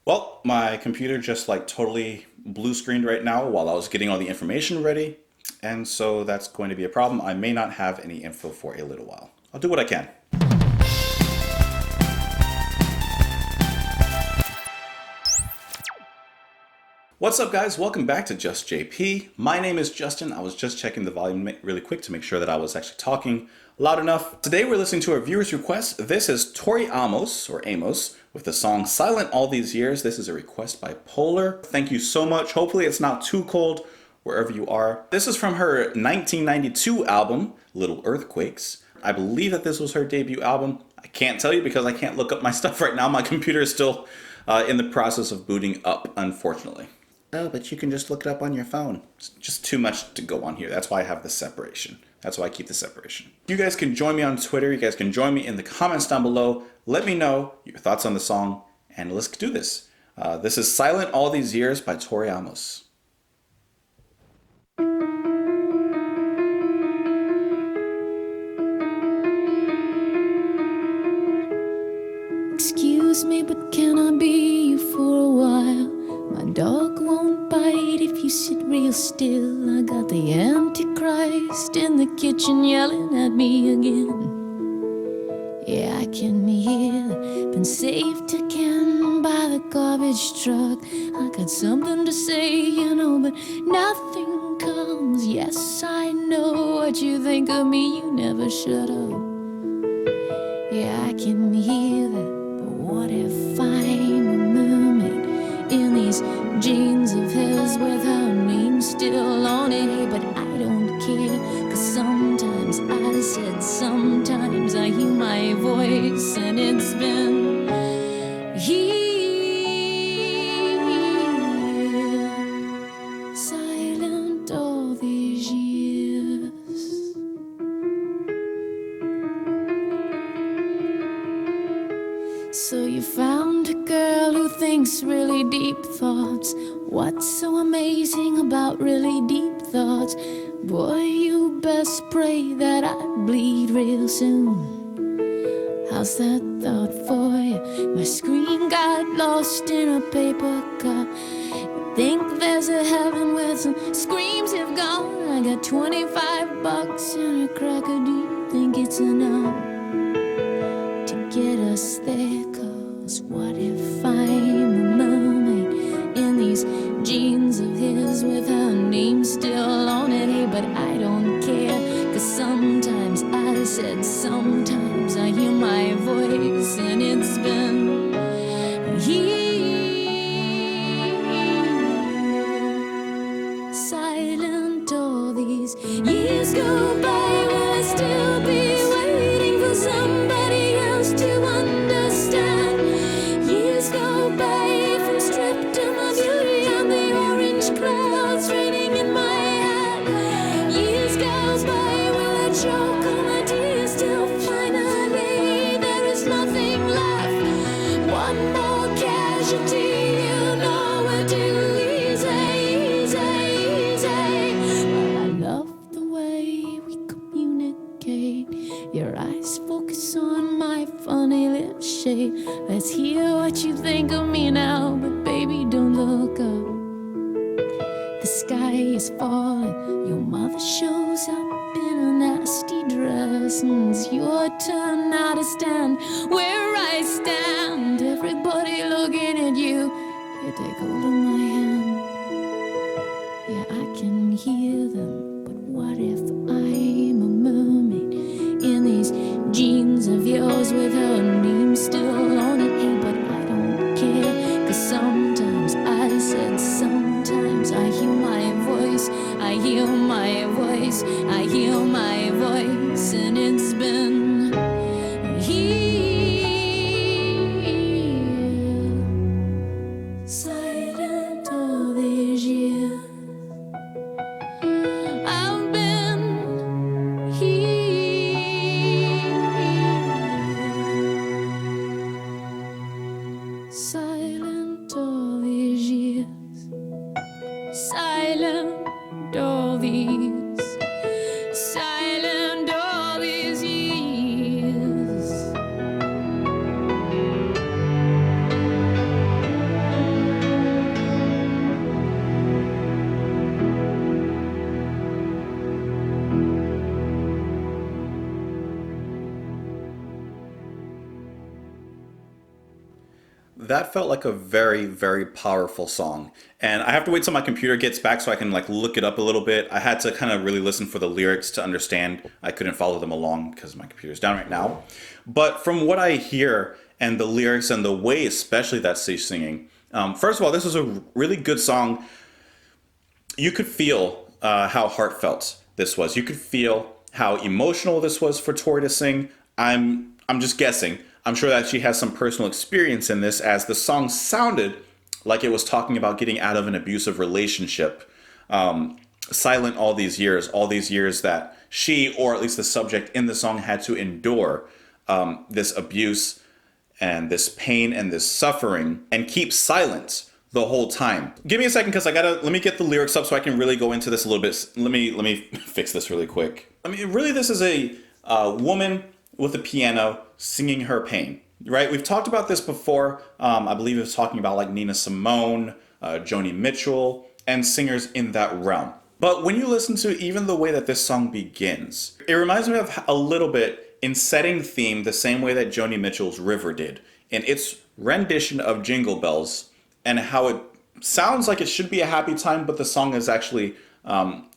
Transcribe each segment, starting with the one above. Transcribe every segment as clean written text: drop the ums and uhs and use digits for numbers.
Well, my computer just like totally blue screened right now while I was getting all the information ready. And so that's going to be a problem. I may not have any info for a little while. I'll do what I can. What's up, guys? Welcome back to Just JP. My name is Justin. I was just checking the volume really quick to make sure that I was actually talking loud enough. Today we're listening to a viewer's request. This is Tori Amos, with the song Silent All These Years. This is a request by Polar. Thank you so much. Hopefully it's not too cold wherever you are. This is from her 1992 album, Little Earthquakes. I believe that this was her debut album. I can't tell you because I can't look up my stuff right now. My computer is still in the process of booting up, unfortunately. Oh, but you can just look it up on your phone. It's just too much to go on here. That's why I have the separation. That's why I keep the separation. You guys can join me on Twitter. You guys can join me in the comments down below. Let me know your thoughts on the song, and let's do this. This is Silent All These Years by Tori Amos. Excuse me, but can I be you for a while? My dog won't bite if you sit real still. I got the Antichrist in the kitchen yelling at me again. Yeah, I can hear, been saved again by the garbage truck. I got something to say, but nothing comes. Yes, I know what you think of me, you never shut up. Yeah, I can hear that, but what if I'm a mermaid in these jeans of his with her name still on it? Hey, but I don't care, 'cause sometimes I said, sometimes I hear my voice, and it's been here, silent all these years. So you found a girl who thinks really deep thoughts. What's so amazing about really deep thoughts? Boy, you best pray that I bleed real soon. How's that thought for you? My screen got lost in a paper cup. Think there's a heaven where some screams have gone. I got 25 bucks and a cracker. Do you think it's enough to get us there? 'Cause what if I'm a mermaid in these jeans of his with her name still on it? Hey, but I don't care, 'cause sometimes I said, sometimes I hear my voice, and it's been here, silent all these years go by. Will I still be waiting for somebody else to understand? Years go by from stripped of my beauty and the orange clouds raining in my head. Years go by, will I choke on my tears till finally there is nothing left? One more casualty, we're too easy, Well, I love the way we communicate. Your eyes focus on my funny lip shape. Let's hear what you think of me now, but baby, don't look up. The sky is falling, your mother shows up in a nasty dress, and it's your turn now to stand where I stand. Everybody looking at you, you take hold of my hand. Yeah, I can hear them, but what if I'm a mermaid in these jeans of yours with her name still on it? Hey, but I don't care, 'cause sometimes I said, sometimes I hear my voice, I hear my voice, I hear my voice, and it's been here, silent all these years. I've been that felt like a very, very powerful song. And I have to wait till my computer gets back so I can like look it up a little bit. I had to kind of really listen for the lyrics to understand. I couldn't follow them along because my computer's down right now. But from what I hear and the lyrics and the way especially that she's singing, first of all, this is a really good song. You could feel how heartfelt this was. You could feel how emotional this was for Tori to sing. I'm just guessing. I'm sure that she has some personal experience in this, as the song sounded like it was talking about getting out of an abusive relationship. Silent all these years that she, or at least the subject in the song, had to endure this abuse and this pain and this suffering and keep silent the whole time. Give me a second because let me get the lyrics up so I can really go into this a little bit. Let me fix this really quick. I mean, really, this is a woman with a piano singing her pain, right? We've talked about this before. I believe it was talking about like Nina Simone, Joni Mitchell, and singers in that realm. But when you listen to even the way that this song begins, it reminds me of a little bit in setting theme the same way that Joni Mitchell's River did in its rendition of Jingle Bells, and how it sounds like it should be a happy time, but the song is actually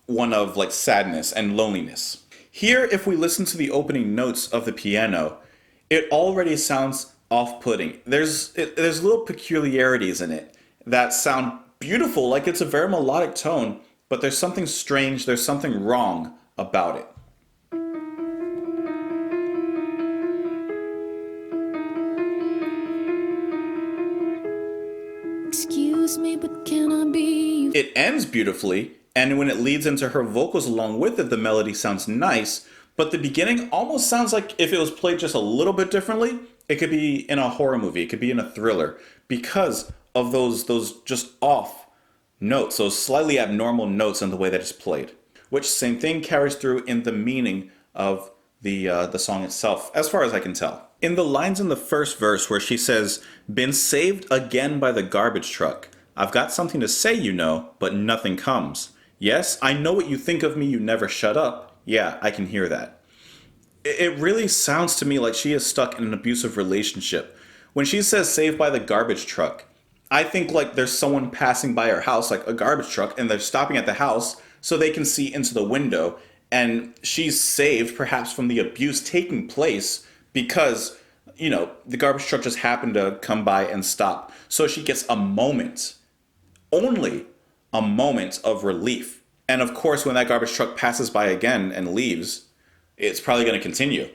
one of like sadness and loneliness. Here, if we listen to the opening notes of the piano, it already sounds off-putting. There's little peculiarities in it that sound beautiful, like it's a very melodic tone, but there's something strange, there's something wrong about it. Excuse me, but can I be? It ends beautifully, and when it leads into her vocals along with it, the melody sounds nice, but the beginning almost sounds like if it was played just a little bit differently, it could be in a horror movie, it could be in a thriller, because of those just off notes, those slightly abnormal notes in the way that it's played. Which same thing carries through in the meaning of the song itself, as far as I can tell. In the lines in the first verse where she says, "Been saved again by the garbage truck. I've got something to say, you know, but nothing comes. Yes, I know what you think of me, you never shut up. Yeah, I can hear that." It really sounds to me like she is stuck in an abusive relationship. When she says saved by the garbage truck, I think like there's someone passing by her house, like a garbage truck, and they're stopping at the house so they can see into the window, and she's saved perhaps from the abuse taking place because, you know, the garbage truck just happened to come by and stop. So she gets a moment, only a moment of relief. And of course, when that garbage truck passes by again and leaves, it's probably going to continue.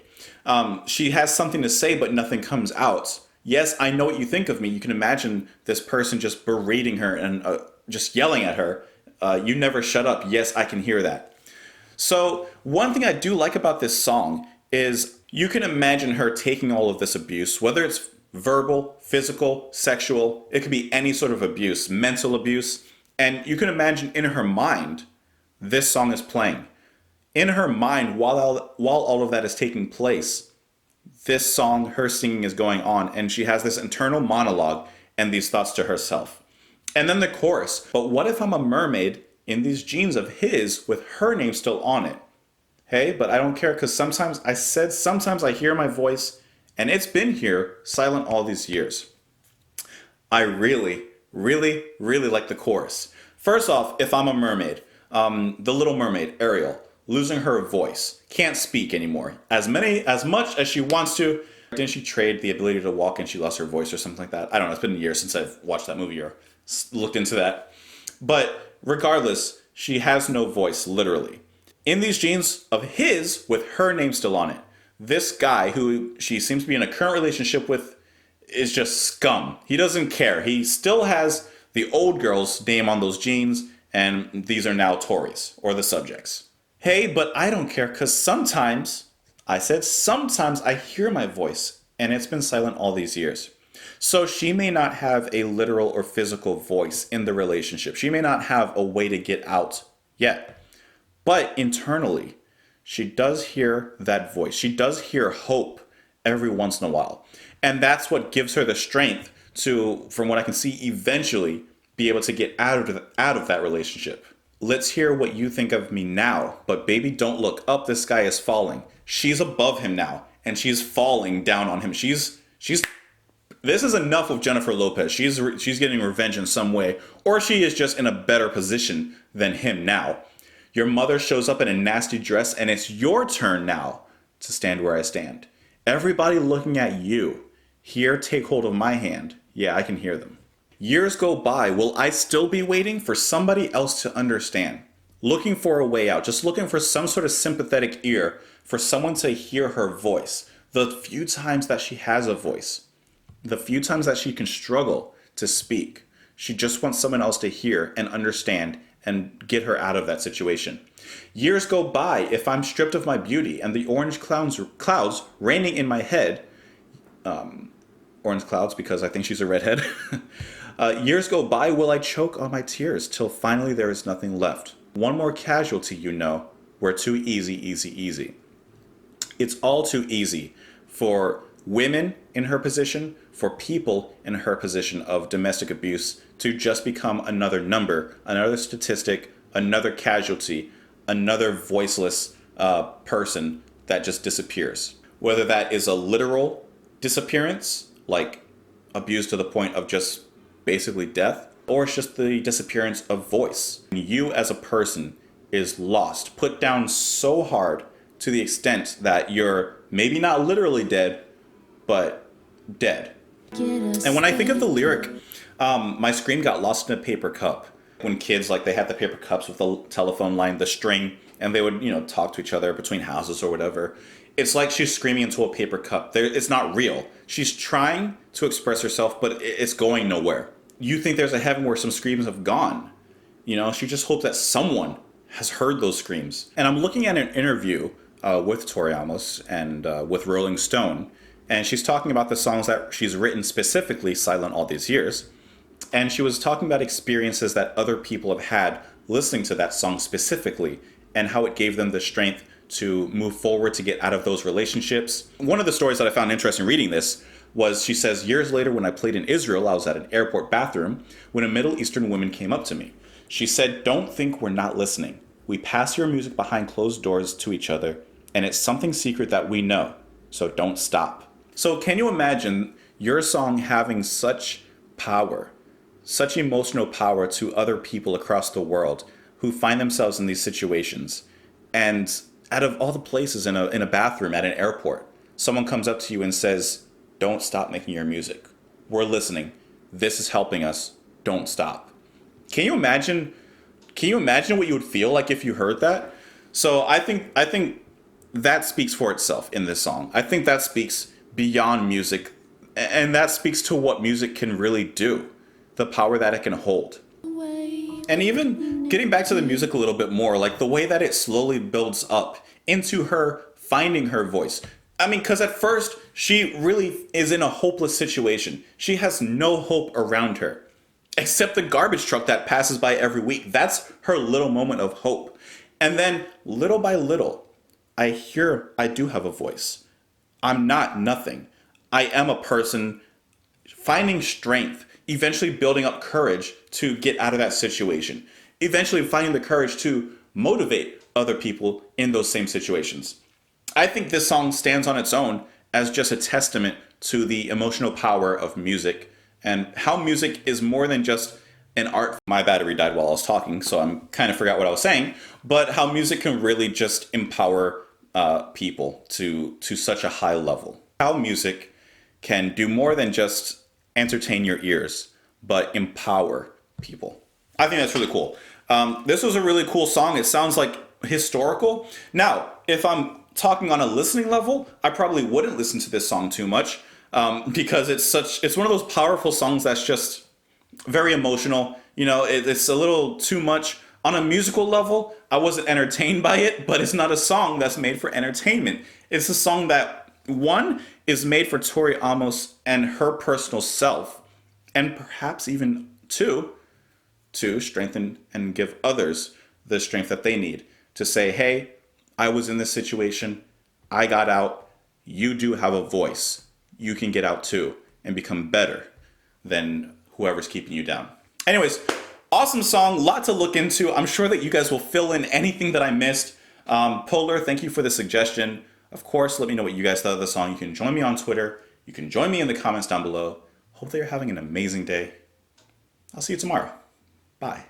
She has something to say, but nothing comes out. Yes, I know what you think of me. You can imagine this person just berating her and just yelling at her. You never shut up. Yes, I can hear that. So one thing I do like about this song is you can imagine her taking all of this abuse, whether it's verbal, physical, sexual, it could be any sort of abuse, mental abuse. And you can imagine in her mind, this song is playing. In her mind, while all of that is taking place, this song, her singing is going on, and she has this internal monologue and these thoughts to herself. And then the chorus, "But what if I'm a mermaid in these jeans of his with her name still on it? Hey, but I don't care because sometimes I hear my voice and it's been here silent all these years." I really, really, really like the chorus. First off, if I'm a mermaid, the Little Mermaid, Ariel, losing her voice, can't speak anymore. As much as she wants to. Didn't she trade the ability to walk and she lost her voice or something like that? I don't know. It's been a year since I've watched that movie or looked into that. But regardless, she has no voice, literally. In these jeans of his with her name still on it. This guy who she seems to be in a current relationship with is just scum. He doesn't care. He still has the old girl's name on those jeans, and these are now Tori's, or the subjects. Hey, but I don't care because sometimes I hear my voice and it's been silent all these years. So she may not have a literal or physical voice in the relationship. She may not have a way to get out yet. But internally, she does hear that voice. She does hear hope every once in a while. And that's what gives her the strength to, from what I can see, eventually be able to get out of that relationship. Let's hear what you think of me now, but baby, don't look up. This guy is falling. She's above him now, and she's falling down on him. She's This is enough with Jennifer Lopez. She's getting revenge in some way, or she is just in a better position than him now. Your mother shows up in a nasty dress, and it's your turn now to stand where I stand. Everybody looking at you. Here, take hold of my hand. Yeah, I can hear them. Years go by. Will I still be waiting for somebody else to understand? Looking for a way out, just looking for some sort of sympathetic ear for someone to hear her voice. The few times that she has a voice, the few times that she can struggle to speak, she just wants someone else to hear and understand and get her out of that situation. Years go by. If I'm stripped of my beauty and the orange clouds raining in my head, orange clouds because I think she's a redhead. Years go by. Will I choke on my tears till finally there is nothing left? One more casualty, we're too easy. It's all too easy for women in her position, for people in her position of domestic abuse to just become another number, another statistic, another casualty, another voiceless person that just disappears. Whether that is a literal disappearance, like abused to the point of just basically death, or it's just the disappearance of voice. You as a person is lost, put down so hard to the extent that you're maybe not literally dead, but dead. And when I think of the lyric, my screen got lost in a paper cup. When kids, like, they had the paper cups with the telephone line, the string, and they would, talk to each other between houses or whatever. It's like she's screaming into a paper cup. It's not real. She's trying to express herself, but it's going nowhere. You think there's a heaven where some screams have gone. She just hopes that someone has heard those screams. And I'm looking at an interview with Tori Amos and with Rolling Stone, and she's talking about the songs that she's written specifically, Silent All These Years. And she was talking about experiences that other people have had listening to that song specifically, and how it gave them the strength to move forward, to get out of those relationships. One of the stories that I found interesting reading this was, she says, years later when I played in Israel, I was at an airport bathroom when a Middle Eastern woman came up to me. She said, "Don't think we're not listening. We pass your music behind closed doors to each other, and it's something secret that we know, so don't stop." So can you imagine your song having such power, such emotional power to other people across the world who find themselves in these situations? And out of all the places in a bathroom at an airport, someone comes up to you and says, "Don't stop making your music. We're listening. This is helping us. Don't stop." Can you imagine what you would feel like if you heard that? So I think that speaks for itself in this song. I think that speaks beyond music, and that speaks to what music can really do, the power that it can hold. And even getting back to the music a little bit more, like the way that it slowly builds up into her finding her voice. I mean, because at first she really is in a hopeless situation. She has no hope around her, except the garbage truck that passes by every week. That's her little moment of hope. And then little by little, I do have a voice. I'm not nothing. I am a person finding strength, eventually building up courage to get out of that situation, eventually finding the courage to motivate other people in those same situations. I think this song stands on its own as just a testament to the emotional power of music, and how music is more than just an art. My battery died while I was talking, so I kind of forgot what I was saying, but how music can really just empower people to such a high level. How music can do more than just entertain your ears, but empower people. I think that's really cool. This was a really cool song. It sounds like historical. Now, if I'm talking on a listening level, I probably wouldn't listen to this song too much, because it's one of those powerful songs that's just very emotional. It's a little too much. On a musical level, I wasn't entertained by it, but it's not a song that's made for entertainment. It's a song that, one, is made for Tori Amos and her personal self, and perhaps even two, to strengthen and give others the strength that they need to say, hey, I was in this situation, I got out, you do have a voice. You can get out too and become better than whoever's keeping you down. Anyways, awesome song, lot to look into. I'm sure that you guys will fill in anything that I missed. Polar, thank you for the suggestion. Of course, let me know what you guys thought of the song. You can join me on Twitter. You can join me in the comments down below. Hope that you're having an amazing day. I'll see you tomorrow. Bye.